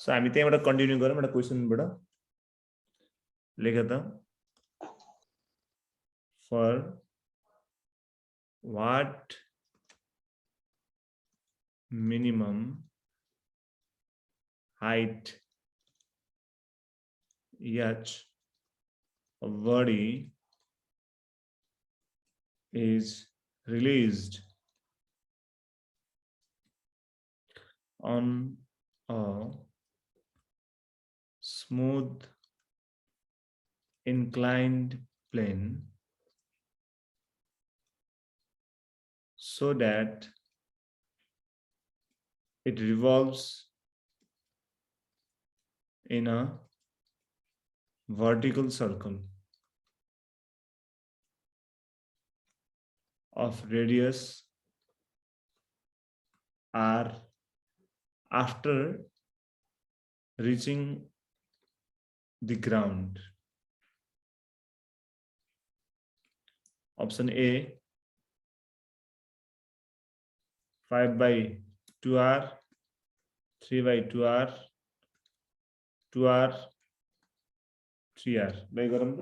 So हामी त्यहीबाट continue गरौँ एउटा क्वेशनबाट लेख त for what minimum height h a body is released on a smooth inclined plane so that it revolves in a vertical circle of radius r after reaching the ground. Option A 5/2r, 3/2r, 2r, 3r. By गरौँ त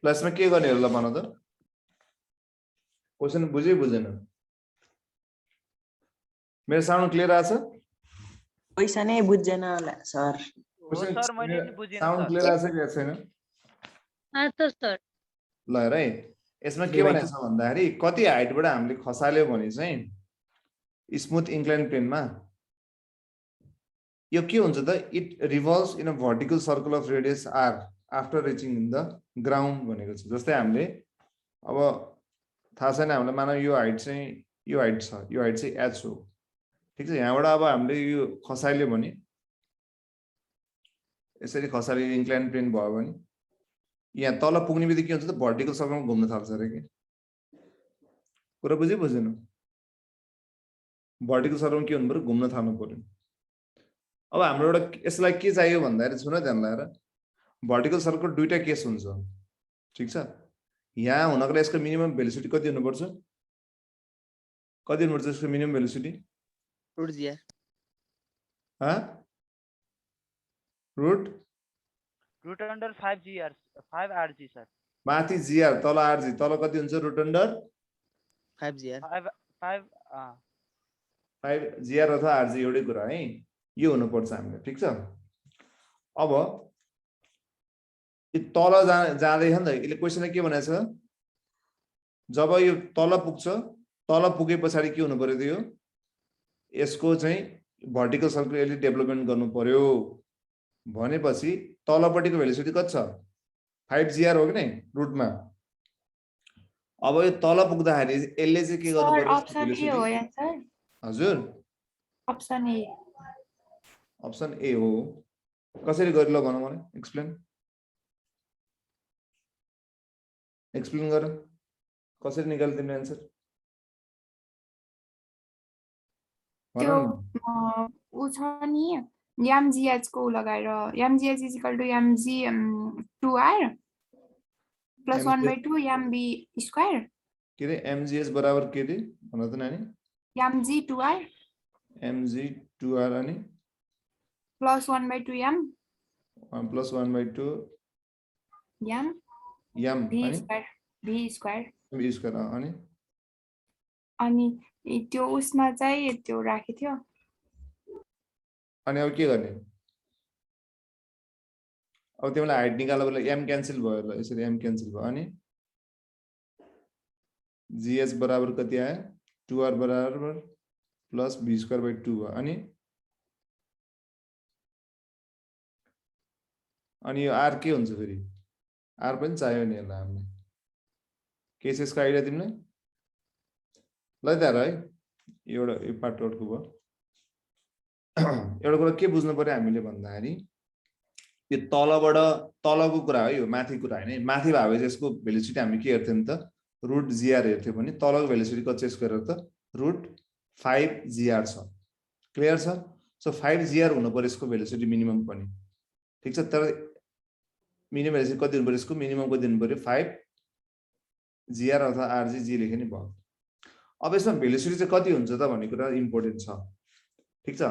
plus में के गर्ने होला भन त question बुझे बुझेन मेरो साउन्ड क्लियर आछ पैसा नै बुझ्दैन सर सर मैले नि बुझिन साउन्ड क्लियर आछ कि छैन आछ सर ल हेर है यसमा के भनेछ भन्दाखेरि कति हाइटबाट हामीले खसाल्यो भने चाहिँ स्मूथ इन्क्लाइन प्लेनमा यो के हुन्छ त it revolves in a vertical circle of radius r after reaching in the ground भनेको छ जस्तै हामीले अब थाहा छैन हामीलाई मानव यो हाइट चाहिँ यो हाइट छ यो हाइट चाहिँ h हो ठीक छ यहाँबाट अब हामीले यो खसाल्यो भने यसरी खसाल्यो इन्क्लाइन प्लेन भयो भने यहाँ तल पुग्ने बित्तिकै के हुन्छ त भर्टिकल सर्कलमा घुम्न थाल्छ अरे के कुरा बुझेन भर्टिकल सर्कलमा के हुनु पर्यो घुम्न थाल्नु पर्यो अब हाम्रो एउटा यसलाई के चाहियो भन्दाखेरि सुन ध्यान लगाएर भर्टिकल सर्कल दुईटा केस हुन्छ ठीक छ यहाँ हुनको लागि यसको मिनिमम भेलोसिटी कति हुनुपर्छ यसको मिनिमम भेलोसिटी रुट जी रूट अंडर 5 rg सर माथि gr तल rg तल कति हुन्छ रुट अन्डर 5 gr 5 gr अथवा rg एउटै कुरा है यो हुनु पर्छ हामीले ठीक छ अब यो तल जाँदै छ नि त यसले क्वेशनले के भनेछ जब यो तल पुग्छ तल पुगे पछाडी के हुनु पर्यो त यो यसको चाहिँ भर्टिकल सर्कल यसले डेभलपमेन्ट गर्नु पर्यो भनेपछि तलपट्टिको भेलोसिटी कति छ 5 gr हो कि नै रुटमा अब यो तल पुग्दाखेरि यसले चाहिँ के गर्नु पर्यो अप्सन ए हो या सर हजुर अप्सन ए अप्सन ए हो कसरी गरिलो भनौँ मलाई एक्सप्लेन गर कसरी निकाल्नु तिम्रो आन्सर त्यो उ छ नि mgh को लगाएर mgh = mg 2r plus 1/2 mb square के रे mgh बराबर के रे भन त नानी mg 2r mg 2r अनि plus 1/2 m 1 plus 1/2 m m v अनि square v square अनि त्यो उसमा चाहिँ त्यो राखे थियो अनि अब के गर्ने अब तिमीलाई हाइट निकाल्दा m क्यान्सल भयो ल यसरी m क्यान्सल भयो अनि gs बराबर कति आयो 2r बराबर प्लस b स्क्वायर बाइ 2 भयो अनि यो r के हुन्छ फेरि r पनि चाहियो नि यसलाई हामीले केसेसको आइडिया तिमीलाई ल त है एउटा यो पार्ट आउटको भयो एउटा कुरा के बुझ्नु पर्यो हामीले भन्दाखेरि यो तलबाट तलको कुरा हो यो माथि कुरा हैन माथि भए चाहिँ यसको भेलोसिटी हामीले के हेर्थ्यौं त रुट gr हेर्थ्यौं भने तलको भेलोसिटी कति छ गरेर त रुट 5 gr छ क्लियर छ सो 5 gr हुनु पर्यो यसको भेलोसिटी मिनिमम पनि ठीक छ तर मिनिमम भेलोसिटी कति हुनु पर्यो यसको मिनिमम कति दिनु पर्यो 5 gr अथवा rg g लेखे नि भयो अब यसमा भेलोसिटी चाहिँ कति हुन्छ त भन्ने कुरा इम्पोर्टेन्ट छ ठीक छ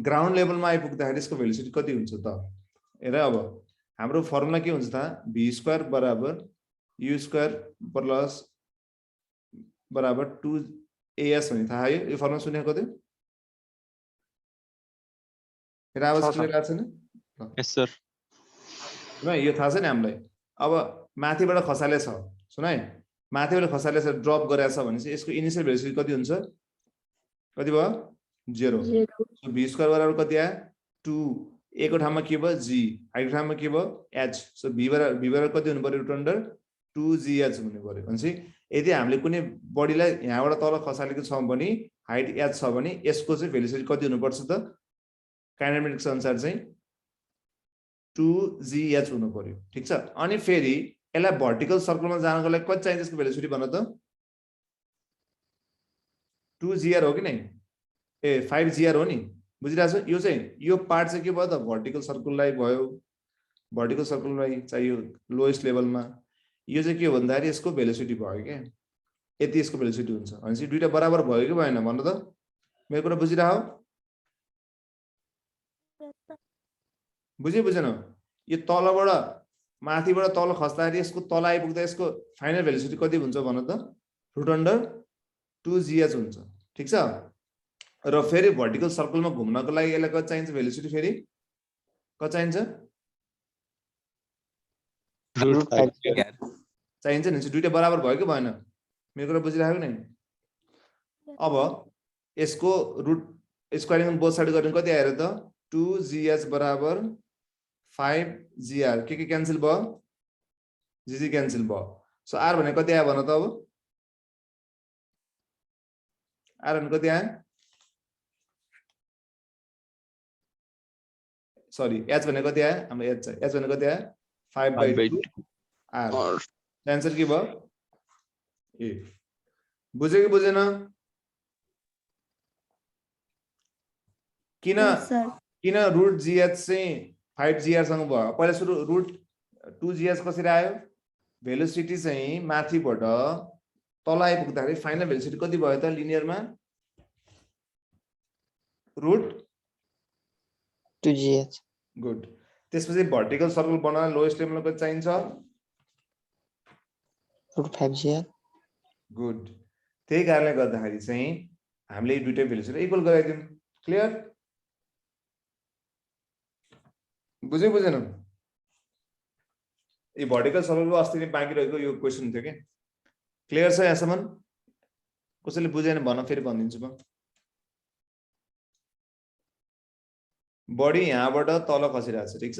ग्राउन्ड लेभलमा आइपुग्दाखेरि यसको भेलोसिटी कति हुन्छ त हेर अब हाम्रो फर्मुला के हुन्छ त v स्क्वायर बराबर u स्क्वायर प्लस बराबर 2as भन्ने थाहा आयो यो फर्मुला सुनेको थियो हेर आवाज क्लियर आछ नि यस सर ल यो थाहा छ नि हामीलाई अब माथिबाट खसाले छ सुन है माथिबाट खसाले छ ड्रप गरेछ भने चाहिँ यसको इनिशियल भेलोसिटी कति हुन्छ कति भयो 0 सो v स्क्वायर बराबर कति आयो 2 a को ठाउँमा के भयो g i को ठाउँमा के भयो h सो v बराबर कति हुनु पर्यो रुट अन्डर 2gh हुनु पर्यो भनेपछि यदि हामीले कुनै बडीलाई यहाँबाट तल खसालेको छौं भने हाइट h छ भने यसको चाहिँ भेलोसिटी कति हुनु पर्छ त काइनेमेटिक्स अनुसार चाहिँ 2gh हुनु पर्यो ठीक छ अनि फेरि यसलाई भर्टिकल सर्कलमा जानको लागि कति चाहिन्छ यसको भेलोसिटी भन त 2gr हो कि नै ए 5gr हो नि बुझिरहेछौ यो चाहिँ यो पार्ट चाहिँ के भयो त भर्टिकल सर्कललाई भयो भर्टिकल सर्कललाई चाहियो लोएस्ट लेभलमा यो चाहिँ के हो भन्दाखेरि यसको भेलोसिटी भयो के यति यसको भेलोसिटी हुन्छ भनेपछि दुईटा बराबर भयो कि भएन भन्न त मेरो कुरा बुझिराहो बुझेन यो तलबाट माथिबाट तल खस्दाखेरि यसको तल आइपुग्दा यसको फाइनल भेलोसिटी कति हुन्छ भन त रुट अन्डर 2gh हुन्छ ठीक छ र फेरि भर्टिकल सर्कलमा घुम्नको लागि यसलाई कति चाहिन्छ भेलोसिटी फेरि कति चाहिन्छ चाहिन्छ नि दुईटा बराबर भयो कि भएन मेरो कुरा बुझिराख्यो नि अब यसको रुट स्क्वायरिङ बोथ साइड गर्ने कति आएर त 2gh बराबर 5gr के क्यान्सल भयो gg क्यान्सल भयो सो r भने कति आयो भन त अब r भने कति आयो सरी h भने कति आयो हाम्रो h भने कति आयो 5/2 r आन्सर के भयो ए बुझ्यो कि बुझेन किन रुट gh चाहिँ 5gr सँग भयो पहिला सुरु रुट 2gh कसरी आयो भेलोसिटी चाहिँ माथिबाट तल आइपुग्दाखेरि फाइनल भेलोसिटी कति भयो त लिनियरमा रुट 2gh गुड त्यसपछि भर्टिकल सर्कल बनाउन लोएस्ट लेभलमा कति चाहिन्छ रुट 5gr गुड त्यही कारणले गर्दाखेरि चाहिँ हामीले दुईटै भेलोसिटी इक्वल गराइदियौं क्लियर बुझ्यो बुझेन यो भर्टिकल सर्कलको अस्ति नै बाँकी रहेको यो क्वेशन थियो के क्लियर छ यहाँसम्म कसैले बुझेन भन्न फेरि भनिदिन्छु म बडी यहाँबाट तल खसिरहेको छ ठीक छ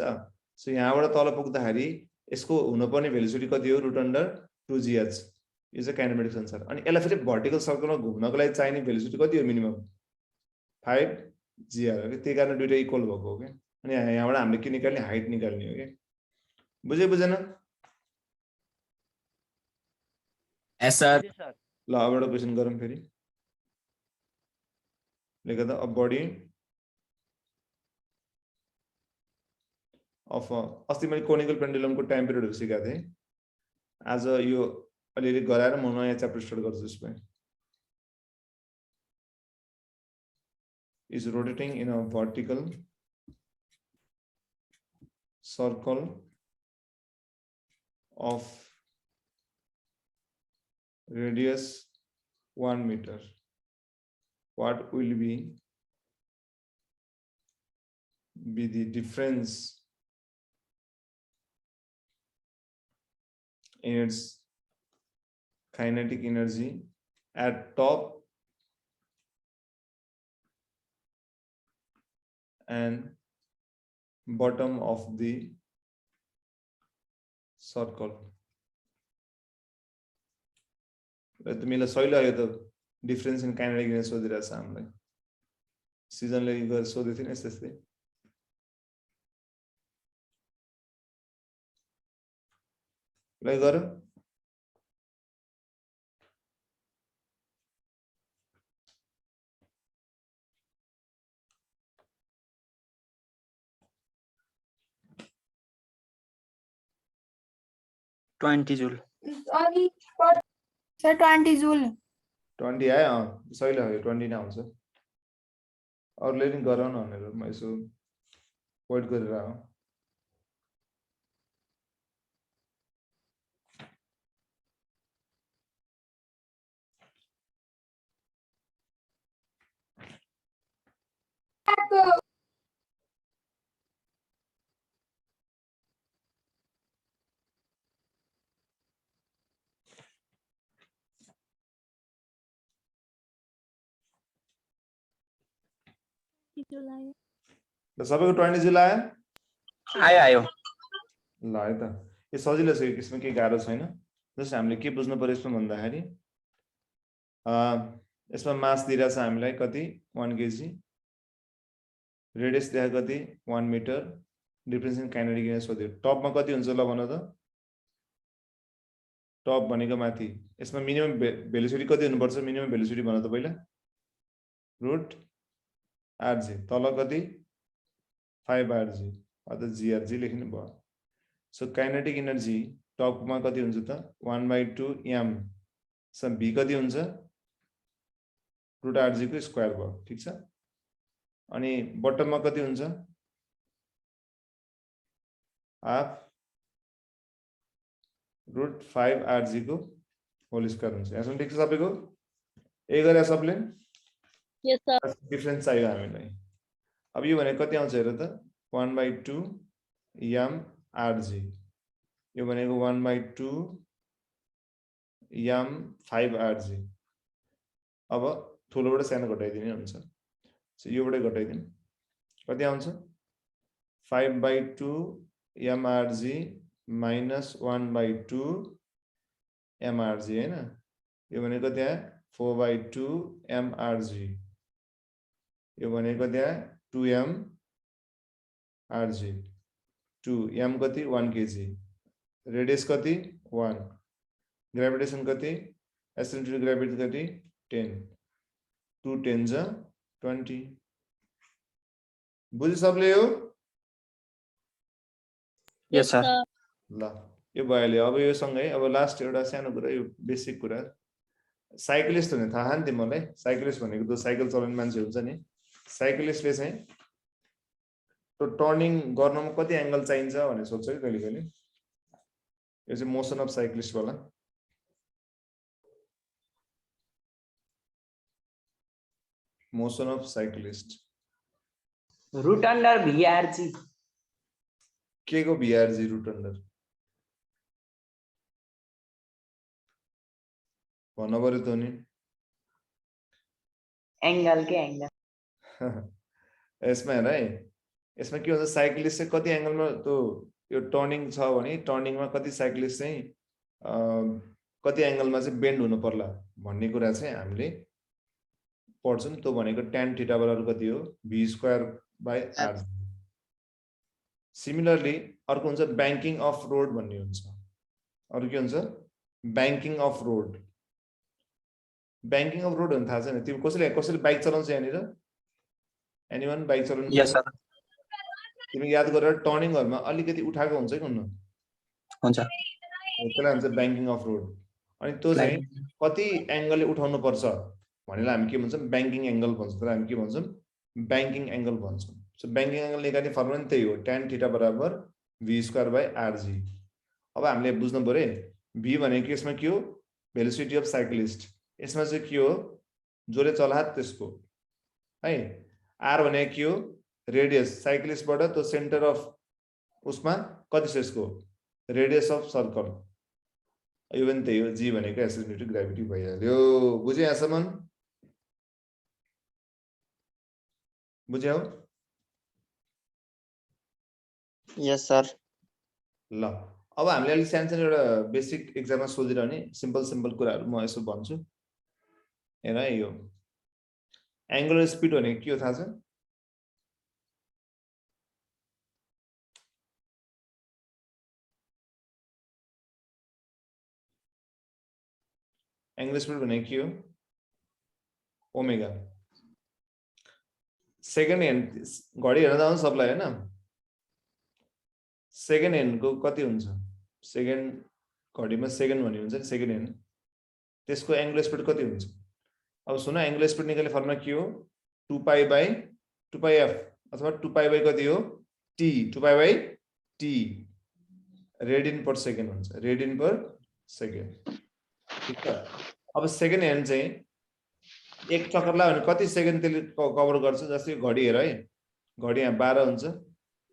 सो यहाँबाट तल पुग्दाखेरि यसको हुनुपर्ने भेलोसिटी कति हो रुट अन्डर 2gh यो चाहिँ काइनेमेटिक्स अनुसार अनि यसलाई फेरि भर्टिकल सर्कलमा घुम्नको लागि चाहिने भेलोसिटी कति हो मिनिमम 5gr हो कि त्यही कारण दुईटा इक्वल भएको हो के अनि यहाँबाट हामीले के निकाल्ने हाइट निकाल्ने हो के बुझ्यो बुझेन यस सर ल अब एउटा क्वेशन गरौँ फेरि लेख त अ बडी अफ अस्ति मैले कोनिकल पेन्डुलमको टाइम पिरियडहरु सिकाएको थिएँ आज यो अलिअलि गराएर म नयाँ च्याप्टर स्टार्ट गर्छु यसमा is rotating in a vertical circle of radius 1 meter. What will be the difference in its kinetic energy at top and bottom of the circle. तिमीलाई सहिलो आयो त डिफरेन्स इन काइनेटिक एनर्जी सोधिरहेछ हामीलाई सिजनले गरेर सोधेको थियो नि यस्तै ल गर 20 joule. Sir, 20 joule. 20 आयो सहिलो आयो 20 नै आउँछ अरूले नि गराउन भनेर म यसो वेट गरेर आऊ ल सबैको 20 जुल आयो आयो ल है त यो सजिलो छ यसमा केही गाह्रो छैन जस्ट हामीले के बुझ्नु पर्यो यसमा भन्दाखेरि यसमा मास दिइरहेछ हामीलाई कति 1 केजी रेडियस दिएको कति 1 metre difference in kinetic energy सोध्यो टपमा कति हुन्छ ल भन त टप भनेको माथि यसमा मिनिमम भेलोसिटी कति हुनुपर्छ मिनिमम भेलोसिटी भन त पहिला रुट आरजी तल कति 5 आरजी अथवा जीआरजी लेख्नु भयो सो काइनेटिक एनर्जी टपमा कति हुन्छ त 1/2 m सो v कति हुन्छ रुट आरजी को स्क्वायर भयो ठीक छ अनि बटममा कति हुन्छ हाफ रुट 5 आरजी को होल स्क्वायर हुन्छ यसमा ठीक छ सबैको ए गरे सबले यस सर डिफरेन्स चाहियो हामीलाई अब यो भने कति आउँछ हेर त 1/2 m rg यो भनेको 1/2 m 5 rg अब ठुलोबाट सानो घटाइदिने हुन्छ सो योबाट घटाइदिनु कति आउँछ 5/2 m rg minus 1/2 m rg हैन यो भनेको कति आयो 4/2 m rg यो भनेको त्यहाँ 2m rg 2m कति 1 kg रेडियस कति 1 ग्रेविटेशन कति एसेंट्रिक ग्रेविटी कति 10 2 10 20 बुझ्यो सबले हो यस सर ल यो भइहाल्यो अब यो सँगै अब लास्ट एउटा सानो कुरा यो बेसिक कुरा साइक्लिस्ट हुने थाहा नि तिमीलाई साइक्लिस्ट भनेको त साइकल चलाउने मान्छे हुन्छ नि साइक्लिस्टले चाहिँ त्यो टर्निङ गर्नमा कति एंगल चाहिन्छ भन्ने सोध्छ कि कहिले कहिले यो चाहिँ मोसन अफ साइक्लिस्ट वाला motion of cyclist root under VRG के को वीआरजी रुट अंडर भन्नु पर्यो त नि एंगल के एंगल यसमा हेर है यसमा के हुन्छ साइक्लिस्ट चाहिँ कति एंगलमा त्यो यो टर्निङ छ भने टर्निङमा कति साइक्लिस्ट चाहिँ कति एंगलमा चाहिँ बेन्ड हुनु पर्ला भन्ने कुरा चाहिँ हामीले पढ्छौं त्यो भनेको tan थीटा बराबर कति हो v²/r सिमिलरली अर्को हुन्छ बैंकिङ अफ रोड भन्ने हुन्छ अरु के हुन्छ banking off road banking off road भन्ने थाहा छैन तिमी कसैले बाइक चलाउँछ यहाँनिर एनीवन बाइक चलाउनु यस सर तिमी याद गरेर टर्निङहरुमा अलिकति उठाएको हुन्छ कि हुन्न हुन्छ त्यसलाई भन्छ बैंकिङ अफ रोड अनि त्यो चाहिँ कति एंगलले उठाउनु पर्छ भनेर हामी के भन्छौं बैंकिङ एंगल भन्छौं तर हामी के भन्छौं बैंकिङ एंगल भन्छौं सो बैंकिङ एंगल निकाल्ने फर्मुला त्यही हो tan थीटा बराबर v²/rg अब हामीले बुझ्नु पर्यो v भनेको यसमा के हो भेलोसिटी अफ साइक्लिस्ट यसमा चाहिँ के हो जसले चलाए त्यसको है r भनेको के हो रेडियस साइक्लिस्टबाट त्यो सेन्टर अफ उसमा कति छ यसको रेडियस अफ सर्कल यो पनि त्यही हो, जी भनेको एसोसिएटेड ग्राभिटी भइहाल्यो। बुझ्यो यहाँसम्म? बुझ्यौ? यस सर। ल अब हामीले अलिक सानो सानो एउटा बेसिक एक्जाममा सोधिरहने सिम्पल कुराहरू म यसो भन्छु। हेर है, यो एङ्गुलर स्पिड भनेको के हो थाहा छ? एङ्गुलर स्पिड भनेको के हो? ओमेगा। सेकेन्ड ह्यान्ड घडी हेर्न जानु सबलाई हैन? सेकेन्ड ह्यान्डको कति हुन्छ? सेकेन्ड घडीमा सेकेन्ड भन्ने हुन्छ नि सेकेन्ड ह्यान्ड, त्यसको एङ्गुलर स्पिड कति हुन्छ? अब सुन, एङ्गुलर स्पिड निकाल्ने फर्मुला के हो? 2π/2πf अथवा 2π कति हो? t, 2π/t radian per second हुन्छ, रेडियन पर सेकेन्ड। ठीक छ। अब सेकेन्ड ह्यान्ड चाहिँ एक चक्कर लाग्यो भने कति सेकेन्ड त्यसले कभर गर्छ? जस्तै घडी हेर है, घडी यहाँ 12 हुन्छ,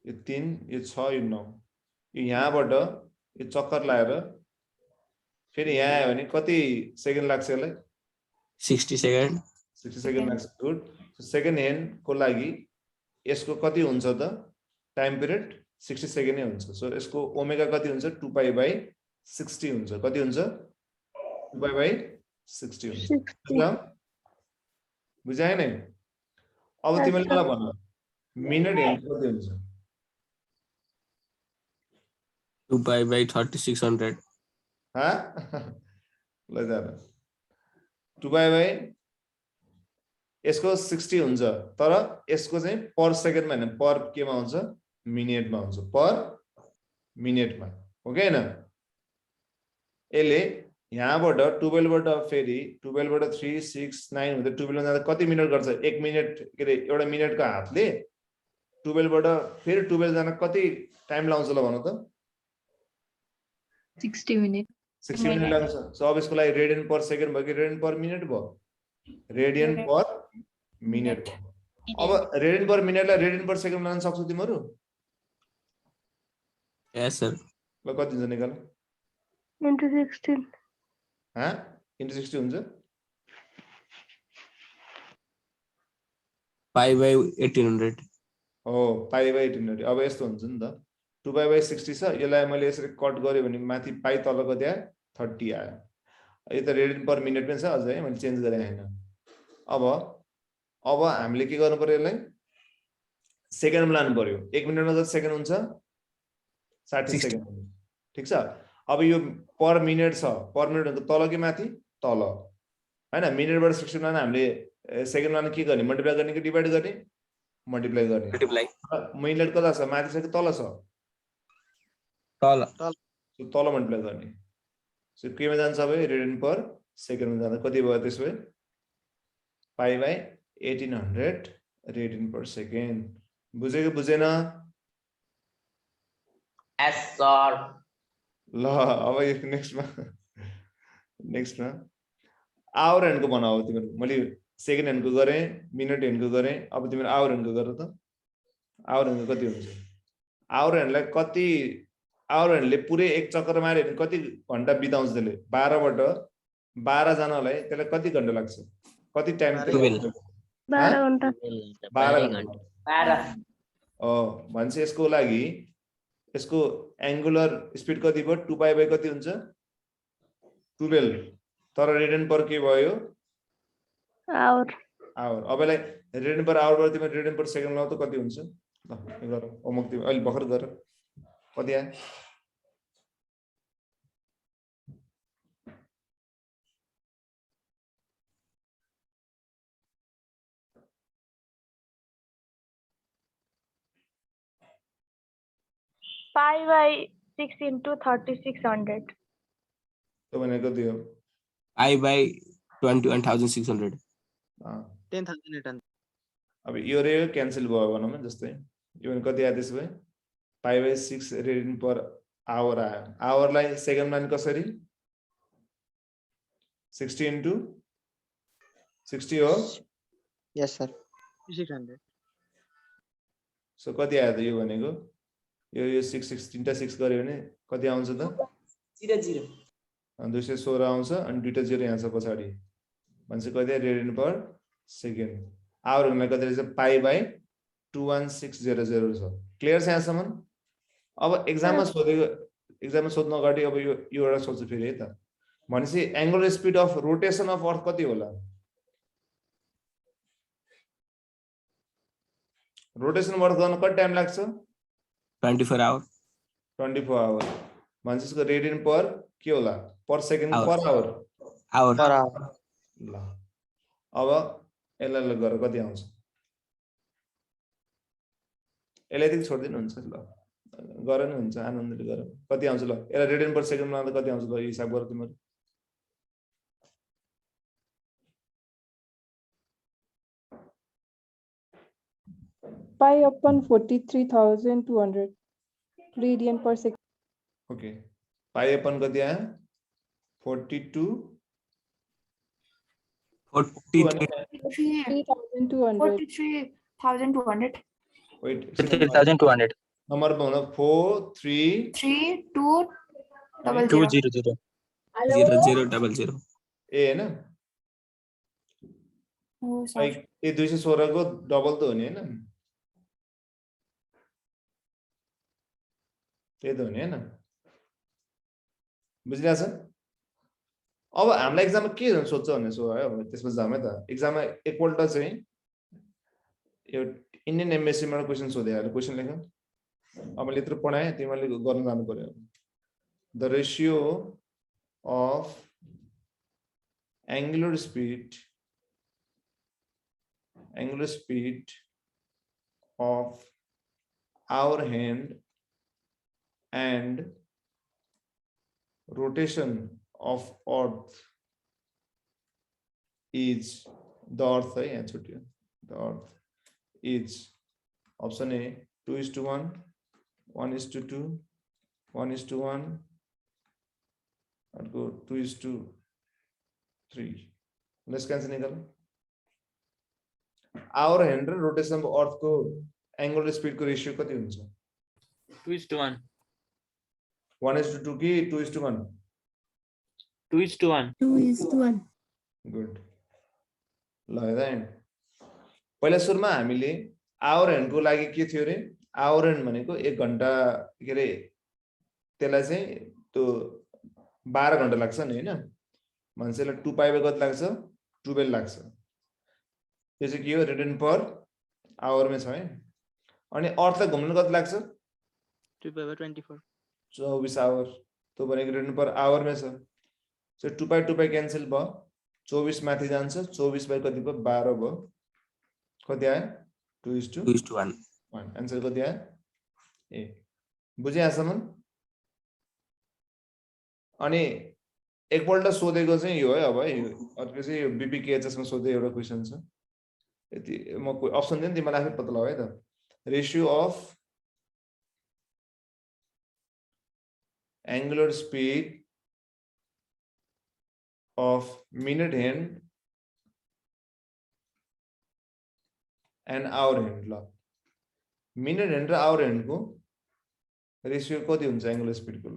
यो 3, यो 6, यो 9, यो यहाँबाट यो चक्कर लाएर फेरि यहाँ आयो भने कति सेकेन्ड लाग्छ यसलाई? 60 सेकेन्ड। 60 सेकेन्ड लाग्छ। गुड। सेकेन्ड ह्यान्डको लागि यसको कति हुन्छ त टाइम पिरियड? 60 सेकेन्ड नै हुन्छ। सो यसको ओमेगा कति हुन्छ? 2π/60 हुन्छ। कति हुन्छ? 2π/60 हुन्छ। बुझाएन? अब तिमीले मलाई भन, मिनेट ह्यान्ड कति हुन्छ? 2π/3600। हा? ल जा, 2π/ यसको 60 हुन्छ, तर यसको चाहिँ पर सेकेन्डमा हैन, पर केमा हुन्छ? मिनेटमा हुन्छ, पर मिनेटमा। हो कि हैन? यसले यहाँबाट 12 बाट फेरि 12 बाट 3, 6, 9 हुँदै 12 मा जाँदा कति मिनेट गर्छ? 1 मिनेट, के रे, एउटा मिनेटको हातले 12 बाट फेरि 12 जान कति टाइम लाउँछ ल भन त? 60 मिनट। 60 मिनेट लाग्छ। सो अब यसको लागि रेडियन पर सेकेन्ड भयो कि रेडियन पर मिनेट भयो? रेडियन पर मिनेट भयो। अब रेडियन पर मिनेटलाई रेडियन पर सेकेन्ड लान सक्छौ तिमीहरू? यस सर। ल कति हुन्छ निकाल? into 16। हा? इन्टु 60 हुन्छ? π/1800। हो, π/1800। अब यस्तो हुन्छ नि त, 2π/60 छ, यसलाई मैले यसरी कट गरेँ भने माथि पाइ तलको त्यहाँ 30 आयो। यो त रेडियन पर मिनेट पनि छ अझै, मैले चेन्ज गरेँ हैन। अब हामीले के गर्नु पर्यो? यसलाई सेकेन्डमा लानु पर्यो। 1 मिनेटमा कति सेकेन्ड हुन्छ? 60 सेकेन्ड। ठीक छ। अब यो पर मिनेट छ, पर मिनेट भनेको तल कि माथि? तल हैन। मिनेटबाट 60 लान हामीले सेकेन्ड लान के गर्ने? मल्टिप्लाई गर्ने कि डिभाइड गर्ने? मल्टिप्लाई गर्ने। मल्टिप्लाई। मिनेट कता छ? माथि छ कि तल छ? तल। सो तल मल्टिप्लाई गर्ने। सो केमा जान्छ? अब रेडियन पर सेकेन्डमा जाँदा कति भयो त्यसो भए? π/1800 रेडियन पर सेकेन्ड। बुझ्यो कि बुझेन? यस सर। ल अब यो नेक्स्टमा आवर ह्यान्डको बनाऊ तिमीहरू। मैले सेकेन्ड ह्यान्डको गरेँ, मिनेट ह्यान्डको गरेँ, अब तिमीहरू आवर ह्यान्डको गर त। आवर ह्यान्डको कति हुन्छ? आवर ह्यान्डलाई कति, आवर ह्यान्डले पुरै एक चक्कर मार्यो भने कति घण्टा बिताउँछ त्यसले? 12 बाट 12 जानलाई त्यसलाई कति घण्टा लाग्छ? कति टाइम? 12 घण्टा। 12 घण्टा। 12। भन्छ यसको लागि यसको एङ्गुलर स्पिड कति भयो? 2π/ कति हुन्छ? 12, तर रेडियन पर के भयो? आवर। आवर। अब यसलाई रेडियन पर आवरबाट तिमी रेडियन पर सेकेन्ड लाउ त कति हुन्छ? ल यो गर, होमवर्क तिमी अहिले भर्खर गर। कति आयो? π/6 into 3600। त्यो भनेको कति हो? I/21,600। 10,800। अब यो रे क्यान्सल भयो भनौँ न, जस्तै यो भने कति आयो त्यसो भए? π/6 रेडियन पर आवर आयो। आवरलाई सेकेन्डमा नि कसरी? 60 into 60 हो? यस सर। 600। सो कति आयो त यो भनेको? यो 6 6 3टा 6 गर्यो भने कति आउँछ त? 0 0। 216 आउँछ अनि दुईटा 0 यहाँ छ पछाडी भनेपछि कति रेडियन पर सेकेन्ड आवर हुनलाई कति रहेछ π/21600 छ क्लियर छ यहाँसम्म अब एक्जाममा सोध्नु अगाडि अब यो एउटा सोध्छु फेरि है त भनेपछि angular speed of rotation of अर्थ कति होला रोटेसन वर्क गर्न कति टाइम लाग्छ 24 आवर 24 आवर भनेपछि यसको रेडियन पर के होला per second per hour hour Per hour. ल अब यसलाई गरेर कति आउँछ यसलाई यति छोड्दिनु हुन्छ ल गर नि हुन्छ आनन्दले गर कति आउँछ ल यसलाई रेडियन पर सेकेन्डमा लाँदा कति आउँछ ल हिसाब गर तिमीहरु π/43,200 radian per second. ओके π/, कति आयो 42 43 3,200. 43,200. वेट 3,200. नम्बर पाउन 4 3 3 2 0 200. 0000 ए हैन Oh, sorry. ए 216 को डबल त हो नि हैन त्यही त हो नि हैन बुझिरहेछ अब हामीलाई एक्जाममा के सोध्छ भन्ने सो है अब त्यसमा जामै त एक्जाममा एकपल्ट चाहिँ यो इन्डियन एमएससीमा क्वेशन सोधेहरु क्वेशन लेख अब मैले यत्रो पढाए तिमीले गर्न जानु पर्यो the ratio of angular speed of our hand and rotation of earth is the earth है यहाँ छुट्यो the earth is option A 2:1 1:2 1:1 अर्को 2:3 लेट्स कैंसिल निकाल आवर हैंड र रोटेसन अफ अर्थ को एंगुलर स्पीड को रेशियो कति हुन्छ 2:1. 1:2 कि 2:1 2:1. 2:1. गुड ल हेर्दा पहिला सुरुमा हामीले आवर ह्यान्ड को लागि के थियो रे आवर ह्यान्ड भनेको 1 घण्टा के रे त्यसलाई चाहिँ त्यो 12 घण्टा लाग्छ नि हैन मान्छेलाई 2π कति लाग्छ 12 लाग्छ त्यो चाहिँ के हो रेडियन पर आवर मा छ है अनि अर्थलाई घुम्न कति लाग्छ 2/24. 24 आवर त्यो भनेको रेडियन पर आवर मा छ सो 2π क्यान्सल भयो 24 माथि जान्छ 24 बाइ कति भयो 12 भयो कति आयो 2:1 आन्सर कति आयो ए बुझे यहाँसम्म अनि एकपल्ट सोधेको चाहिँ यो है अब है अर्को चाहिँ यो बीपीकेएचएस मा सोधे एउटा क्वेशन छ यति म अप्सन दिएँ नि तिमीलाई आफै पत्ता लगाऊ है त ratio of angular speed of minute hand and hour hand ल minute hand र hour hand को रेशियो कति हुन्छ एंगुलर स्पीड को ल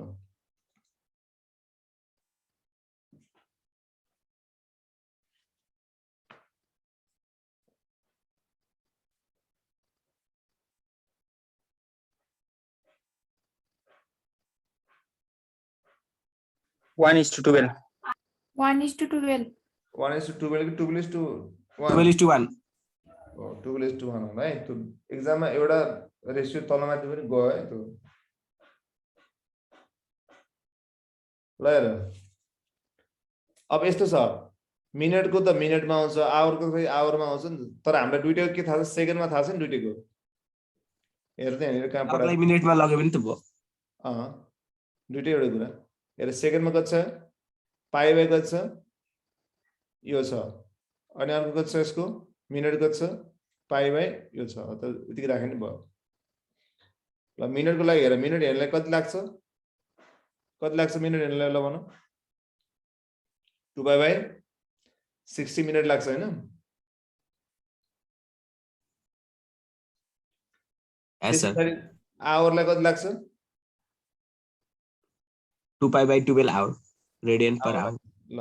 1:12. 1:12. 1:12 कि 2:1 12:1 2:1 होला है त्यो एक्जाममा एउटा रेशियो तलमाथि पनि गयो है त्यो ल हेर अब यस्तो छ मिनेटको त मिनेटमा आउँछ आवरको फेरि आवरमा आउँछ नि तर हामीलाई दुईटैको के थाहा छ सेकेन्डमा थाहा छ नि दुईटैको हेर्दै हेरेर कहाँ पढा अरूलाई मिनेटमा लगे पनि त भयो दुईटै एउटा कुरा हेर सेकेन्डमा कति छ पाइ बाइ कति छ यो छ अनि अर्को कति छ यसको मिनेट कति छ पाइ बाइ यो छ त यतिकै राख्यो नि भयो ल मिनेटको लागि हेर मिनेट हेर्नलाई कति लाग्छ मिनेट हेर्नलाई ल भनौँ 2π/60 मिनट लाग्छ हैन यस सर आवरलाई कति लाग्छ 2π/12 आवर रेडियन पर आवर ल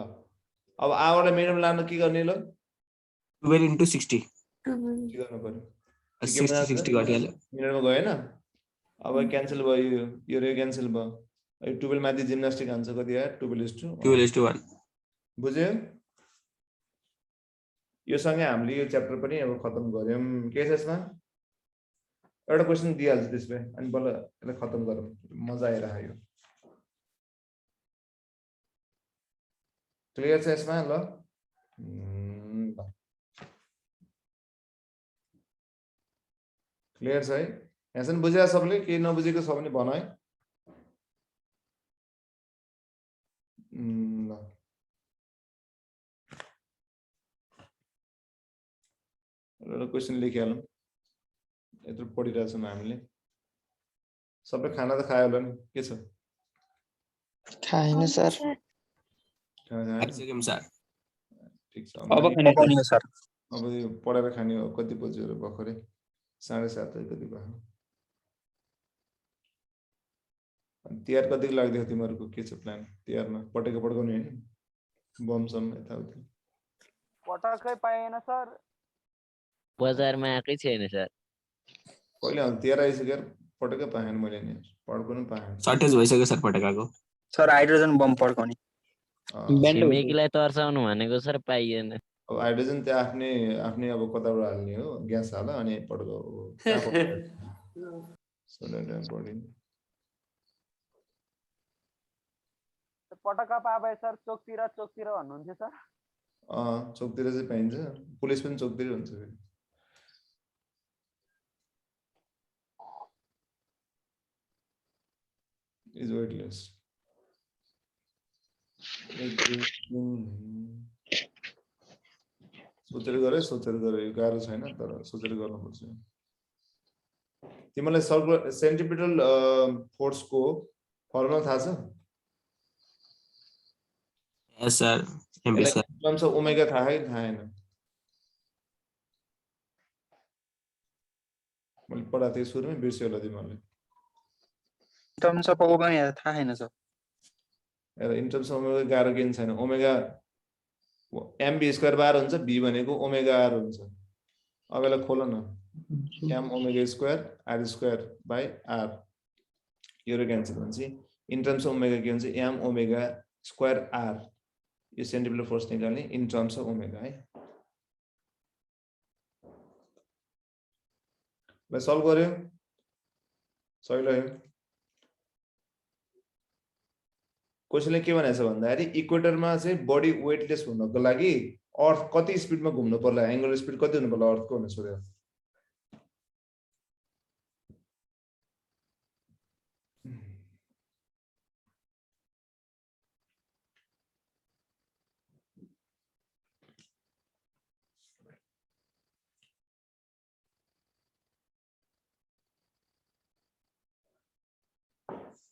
अब आवरलाई मिनिमम लानु के गर्ने ल 12 into 60 के गर्नु पर्यो 60 60 घटिहाल्यो मिनिटमा गयो हैन अब क्यान्सल भयो यो क्यान्सल भयो 12 माथि जिम्नास्टिक आन्सर कति आयो 12:1 बुझ्यो यो सँगै हामीले यो च्याप्टर पनि अब खतम गर्यौं के छ यसमा एउटा क्वेशन दिइहाल्छु त्यसमै अनि बल्ल यसलाई खतम गरौँ मजा आइराख्यो यो क्लियर छ यसमा ल क्लियर छ है यहाँसम्म बुझ्या सबले के नबुझेको छ भने भन है ल एउटा क्वेशन लेखिहालौँ यत्रो पढिरहेछौँ हामीले सबै खाना त खायो होला नि के छ खाएन सर आइसक्यौं सर ठीक छ अब खाने पनि हो सर अब यो पढाएर खाने हो कति बज्यो र भर्खरै 7:30 कति भयो अनि तिहार कति लाग्दै थियो तिमीहरूको के छ प्लान तिहारमा पटेको पड्काउने हैन बम सम यताउति पटकै पाएन सर बजारमा आएकै छैन सर कहिले आउँछ तिहार आइसक्यो पटेकै पाएन मैले नि पड्काउनु पाएन सर्टेज भइसक्यो सर पटेकाको सर हाइड्रोजन बम पड्काउने छिमेकीलाई तर्साउनु भनेको सर पाइएन अब हाइड्रोजन त्यहाँ आफ्नै आफ्नै अब कताबाट हाल्ने हो ग्यास हाल अनि पड्काउ पटका पाए सर चोकतिर भन्नुहुन्थ्यो सर चोकतिर चाहिँ पाइन्छ पुलिस पनि चोकतिर हुन्छ फेरि is weightless सोचेर गरे यो गाह्रो छैन तर सोचेर गर्नुपर्छ तिमीलाई सर्कुलर सेन्ट्रिपिटल फोर्सको फर्मुला थाहा छ yes sir MB sir terms of omega थाहा है थाहा हैन मैले पढाएको थिएँ सुरुमै बिर्स्यो होला तिमीहरूले टर्म्स अफ ओमेगा थाहा छैन sir in terms of omega गाह्रो केही छैन ओमेगा एमबी स्क्वायर बार हुन्छ बी भनेको ओमेगा आर हुन्छ अब यसलाई खोल न M omega square r square by r यो क्यान्सल भन्छ इन टर्म्स अफ ओमेगा के हुन्छ एम ओमेगा स्क्वायर आर यो सेन्ट्रिपिटल फोर्स निकाल्ने इन टर्म्स अफ ओमेगा है ल सल्भ गर्यो सही लाग्यो क्वेशनले के भनेछ भन्दाखेरि इक्वेटरमा चाहिँ बडी वेटलेस हुनको लागि अर्थ कति स्पिडमा घुम्नु पर्ला एंगुलर स्पिड कति हुनु पर्ला अर्थको भनेर सोध्यो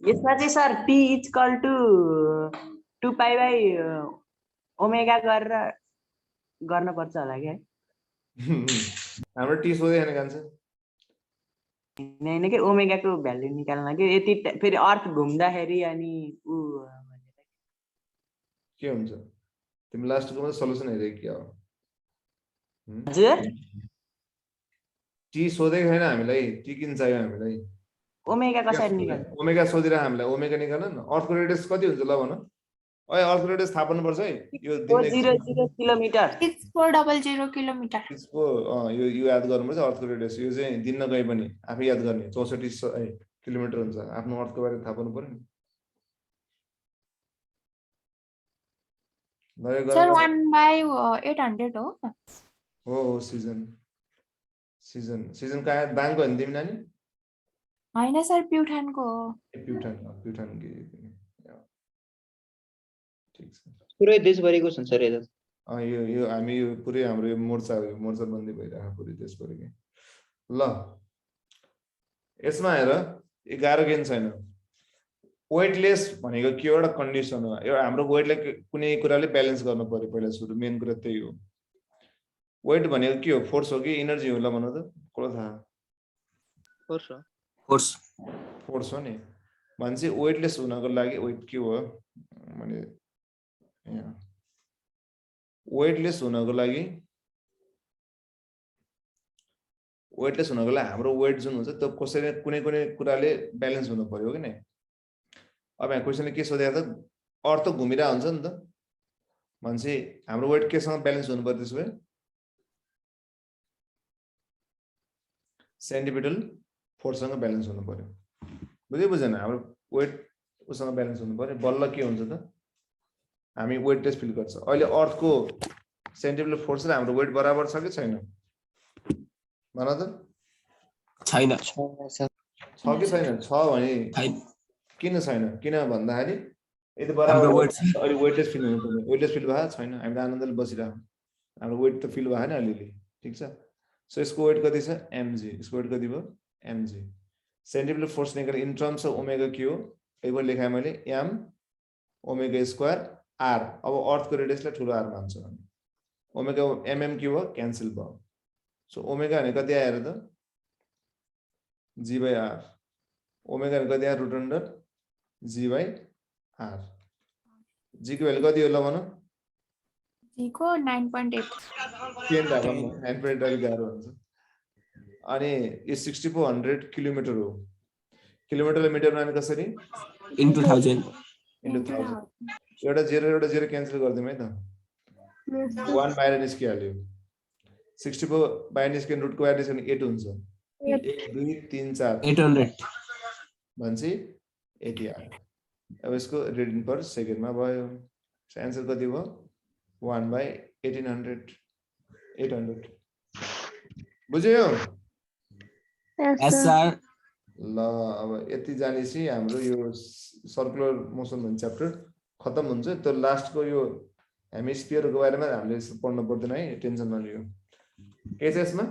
यसमा चाहिँ sir T equal to 2 pi by omega गरेर गर्न पर्छ होला के हाम्रो टी सोधे हैन कान्छ हैन के ओमेगा को भ्यालु निकाल्न के यति फेरि अर्थ घुम्दाखेरि अनि उ के हुन्छ तिमी लास्टको सल्युसन हेरे के हो हजुर टी सोधेको छैन हामीलाई टी किन चाहियो हामीलाई ओमेगा कसरी निकाल्नु ओमेगा सोधिरा हामीलाई ओमेगा निकाल्न न अर्थको रेडियस कति हुन्छ ल भन ओए अर्थको रेडियस थाहा पाउनु पर्छ है यो 400 किलोमिटर 6400 किलोमिटर यसको यो याद गर्नुपर्छ अर्थको रेडियस यो चाहिँ दिन गए पनि आफै याद गर्ने 64 किलोमिटर हुन्छ आफ्नो अर्थको बारे थाहा पाउनु पर्यो नि सर 1/800 हो सिजन कहाँ दाङको हैन तिमी नानी हैन सर प्युठानको हो प्युठान के ठीक छ पुरै देशभरिको छ सर यो यो हामी यो पुरै हाम्रो यो मोर्चा बन्दी भइरहेको पुरै देशभरि के ल यसमा हेर 11 गेन छैन वेटलेस भनेको के एउटा कन्डिसन हो यो हाम्रो वेटले कुनै कुराले ब्यालेन्स गर्न पर्यो पहिला सुरु मेन कुरा त्यही हो वेट भनेको के हो फोर्स हो कि एनर्जी हो ल भन त कसलाई थाहा फोर्स हो नि मान्छे वेटलेस हुनको लागि वेट के हो भने वेटलेस हुनको लागि हाम्रो वेट जुन हुन्छ त्यो कसैले कुनै कुराले ब्यालेन्स हुनु पर्यो कि नै। अब यहाँ क्वेसनले के सोधेको त अर्थ घुमिरा हुन्छ नि त मान्छे हाम्रो वेट केसँग ब्यालेन्स हुनु पर्यो त्यसो भए सेन्टिपिटल फोर्ससँग ब्यालेन्स हुनु पर्यो। बुझेन हाम्रो वेट उसँग ब्यालेन्स हुनु पर्यो बल्ल के हुन्छ त हामी वेट टेस्ट फिल गर्छ। अहिले अर्थको सेन्टिपिटल फोर्स र हाम्रो वेट बराबर छ कि छैन भन त? छैन छ कि छैन? छ भने किन छैन? किन भन्दाखेरि यदि बराबर अहिले वेट टेस्ट फिल हुनु पर्ने वेट टेस्ट फिल भएको छैन हामीले आनन्दले बसिरहेको हाम्रो वेट त फिल भएन अलिअलि ठिक छ। सो यसको वेट कति छ mg यसको वेट कति भयो mg। सेन्टिपिटल फोर्स निकाल्ने इन टर्म्स अफ ओमेगा के हो एक बार लेखाएँ मैले m ओमेगा स्क्वायर r। अब अर्थको रेडियसलाई ठुलो r मान्छ भने ओमेगा mm के भयो क्यान्सल भयो। सो ओमेगा भने कति आएर त g/r ओमेगा भने कति आयो रुट अन्डर g/r g को भ्यालु कति हो ल भन? g को 9.8 केन राख्नु 9.8 अलि गाह्रो हुन्छ। अनि यो 6400 किलोमिटर हो किलोमिटरले मिटरमा अनि कसरी into 1000 एउटा 0 क्यान्सल गरिदिउँ है त 1 बाहिर निस्किहाल्यो 64 बाहिर निस्किने रुटको बाहिर निस्किने 8 हुन्छ 1 2 3 4 800 भन्छ यति आयो। अब यसको रेडियन पर सेकेन्डमा भयो। आन्सर कति भयो 1/1800 800 बुझ्यो? yes sir ल अब यति जानेपछि हाम्रो यो सर्कुलर मोसन भन्ने च्याप्टर खतम हुन्छ। त्यो लास्टको यो हेमिस्फियरको बारेमा हामीले पढ्नु पर्दैन है टेन्सन नलियो। के छ यसमा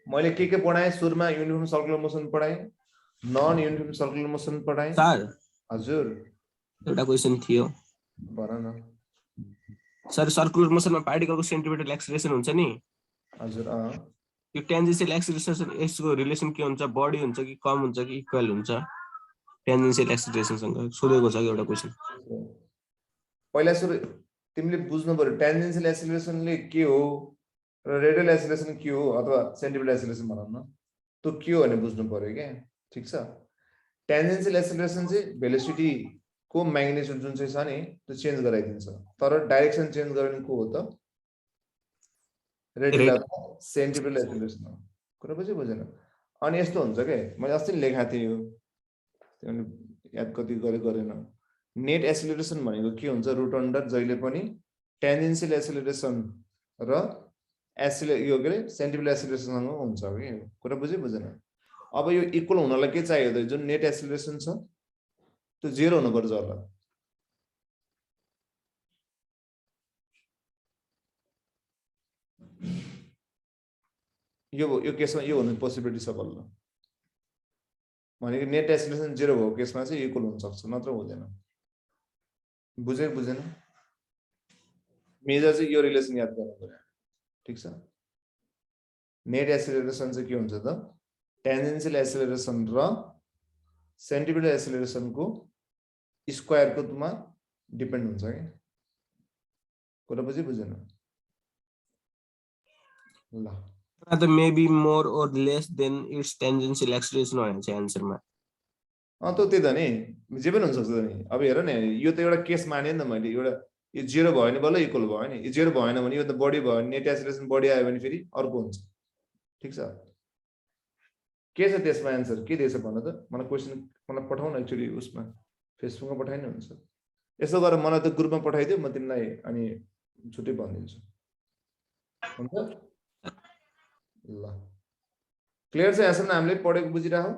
मैले के पढाएँ सुरुमा युनिफर्म सर्कुलर मोसन पढाएँ नन युनिफर्म सर्कुलर मोसन पढाएँ सर हजुर एउटा क्वेशन थियो भन न सर सर्कुलर मोसनमा पार्टिकलको सेन्टिपिटल एक्सेलरेसन हुन्छ नि हजुर यो टेन्जेन्शियल एक्सेलरेसन यसको रिलेसन के हुन्छ बढी हुन्छ कि कम हुन्छ कि इक्वल हुन्छ टेन्जेन्शियल एक्सेलरेसनसँग सोधेको छ एउटा क्वेशन। पहिला सुरु तिमीले बुझ्नु पर्यो टेन्जेन्शियल एक्सेलरेसनले के हो र रेडियल एक्सेलरेसन के हो अथवा सेन्टिपिटल एक्सेलरेसन भनौँ न त्यो के हो भने बुझ्नु पर्यो क्या ठिक छ। टेन्जेन्शियल एक्सेलरेसन चाहिँ भेलोसिटी को म्याग्निट्युड जुन चाहिँ छ नि त्यो चेन्ज गराइदिन्छ तर डाइरेक्सन चेन्ज गर्ने को हो त रेडियल सेन्टिपिटल एक्सेलरेसन हो। कुरा बुझेन? अनि यस्तो हुन्छ के मैले अस्ति लेखाएको थिएँ यो याद कति गरेन नेट एक्सेलरेसन भनेको के हुन्छ रुट अन्डर जहिले पनि टेन्जेन्शियल एक्सेलरेसन र यो के सेन्टिपिटल एक्सेलरेसनसँग हुन्छ कि कुरा बुझेन? अब यो इक्वल हुनलाई के चाहियो त जुन नेट एक्सेलरेसन छ त्यो 0 हुनुपर्छ होला। यो केसमा यो हुने पोसिबिलिटी छ बल्ल भनेको नेट एक्सेलरेसन 0 भएको केसमा चाहिँ इक्वल हुन सक्छ नत्र हुँदैन। बुझेन? मेजर चाहिँ यो रिलेसन याद गर्नु पर्यो ठिक छ। नेट एक्सेलरेसन चाहिँ के हुन्छ त टेन्जेन्शियल एक्सेलरेसन र सेन्टिपिटल एक्सेलरेसनको स्क्वायरको मा डिपेन्ड हुन्छ के कुरा बुझेन? ल त मे बी मोर और लेस देन इट्स टेन्जेन्शियल एक्सेलरेसन भन्छ आन्सरमा। त त्यही त नि जे पनि हुन सक्छ नि। अब हेर न यो त एउटा केस माने नि त मैले एउटा यो 0 भयो भने बल्ल इक्वल भयो नि यो 0 भएन भने यो त बढी भयो भने नेट एक्सेलरेसन बढी आयो भने फेरि अर्को हुन्छ ठिक छ। के छ त्यसमा आन्सर के दिएछ भन त मलाई क्वेशन मलाई पठाउन एक्चुअली उसमा फेसबुकमा पठाइ नै हुन्छ। यसो गरेर मलाई त ग्रुपमा पठाइदियो म तिमीलाई अनि छुट्टै भनिदिन्छु हुन्छ ल। क्लियर छ यहाँसम्म हामीले पढेको बुझिराखौ।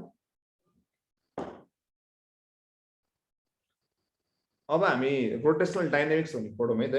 अब हामी रोटेशनल डाइनामिक्स भन्ने पढौँ है त।